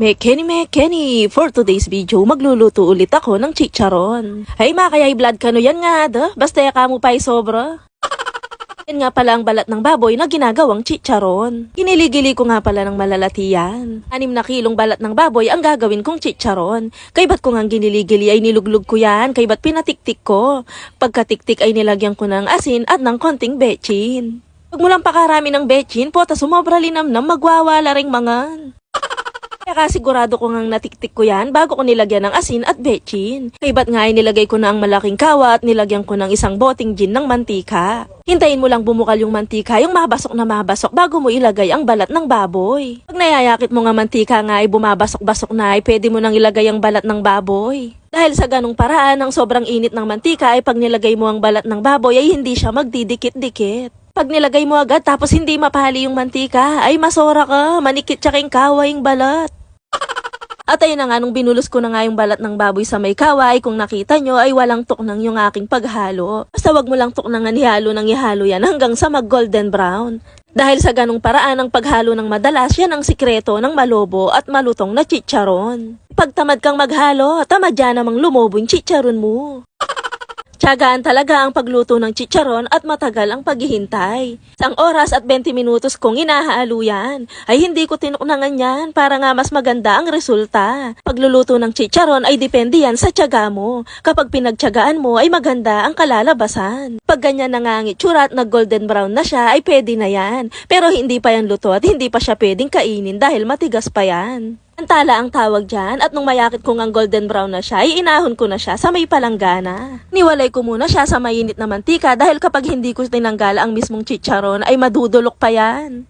Mekeni, for today's video, magluluto ulit ako ng chicharon. Hey mga kayay blood kano yan nga basta yaka mo pa'y sobra. Yan nga pala ang balat ng baboy na ginagawang chicharon. Giniligili ko nga pala ng malalati yan. 6 na kilong balat ng baboy ang gagawin kong chicharon. Kay ba't ko nga giniligili ay niluglog ko yan, kay ba't pinatiktik ko. Pagkatiktik ay nilagyan ko ng asin at ng konting betchin. Pag mo lang pakarami ng betchin po, ta sumobra linamnam magwawala ring mangan. Kaya sigurado ko ngang natiktik ko yan bago ko nilagyan ng asin at betchin. Kay ba't nga ay nilagay ko na ang malaking kawa at nilagyan ko ng isang boting gin ng mantika. Hintayin mo lang bumukal yung mantika, yung mabasok na mabasok bago mo ilagay ang balat ng baboy. Pag nayayakit mo nga mantika nga ay bumabasok-basok na ay pwede mo nang ilagay ang balat ng baboy. Dahil sa ganong paraan, ang sobrang init ng mantika ay pag nilagay mo ang balat ng baboy ay hindi siya magdidikit-dikit. Pag nilagay mo agad tapos hindi mapahali yung mantika, ay masora ka, manikit siya kayong kaway yung balat. At ayun na nga, nung binulos ko na nga yung balat ng baboy sa may kaway, kung nakita nyo ay walang tuknang yung aking paghalo. Basta wag mo lang tuknang ihalo yan hanggang sa mag golden brown. Dahil sa ganong paraan ang paghalo ng madalas, yan ang sikreto ng malobo at malutong na chicharon. Pag tamad kang maghalo, tamad yan namang lumobo yung chicharon mo. Tiyagaan talaga ang pagluto ng chicharon at matagal ang paghihintay. 1 oras at 20 minutos kong inahalo yan. Ay hindi ko tinuknangan yan para nga mas maganda ang resulta. Pagluluto ng chicharon ay depende yan sa tiyaga mo. Kapag pinagtiyagaan mo ay maganda ang kalalabasan. Pag ganyan na nga ang itsura at nag golden brown na siya ay pwede na yan. Pero hindi pa yan luto at hindi pa siya pwedeng kainin dahil matigas pa yan. Antala ang tawag dyan at nung mayakit ko ngang golden brown na siya ay inahon ko na siya sa may palanggana. Niwalay ko muna siya sa mainit na mantika dahil kapag hindi ko tinanggal ang mismong chicharon ay madudulok pa yan.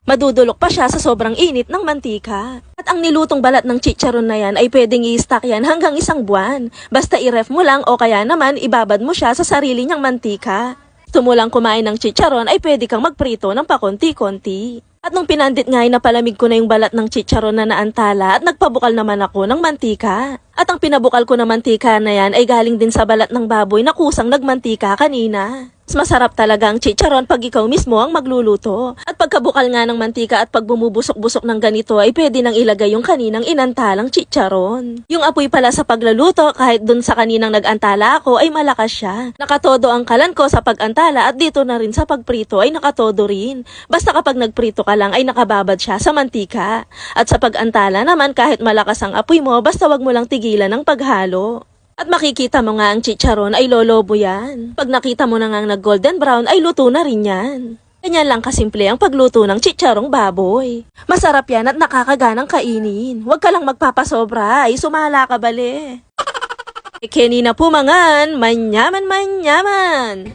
Madudulok pa siya sa sobrang init ng mantika. At ang nilutong balat ng chicharon na yan ay pwedeng i-stock yan hanggang 1 buwan. Basta i-ref mo lang o kaya naman ibabad mo siya sa sarili niyang mantika. Gusto mo lang kumain ng chicharon ay pwede kang magprito ng pakonti-konti. At nung pinandit nga ay napalamig ko na yung balat ng chicharon na naantala at nagpabukal naman ako ng mantika. At ang pinabukal ko na mantika na yan ay galing din sa balat ng baboy na kusang nagmantika kanina. Mas masarap talaga ang chicharon pag ikaw mismo ang magluluto. At pagkabukal nga ng mantika at pag bumubusok-busok ng ganito ay pwede nang ilagay yung kaninang inantalang chicharon. Yung apoy pala sa pagluluto kahit dun sa kaninang nag-antala ako ay malakas siya. Nakatodo ang kalan ko sa pag-antala at dito na rin sa pagprito ay nakatodo rin. Basta kapag nagprito ka lang ay nakababad siya sa mantika. At sa pag-antala naman kahit malakas ang apoy mo basta wag mo lang tigilan ng paghalo. At makikita mo nga ang chicharon ay lolobo yan. Pag nakita mo na nga nag golden brown ay luto na rin yan. Ganyan lang kasimple ang pagluto ng chicharong baboy. Masarap yan at nakakaganang kainin. Huwag ka lang magpapasobra ay sumala ka bali. Kenny na pumangan, manyaman.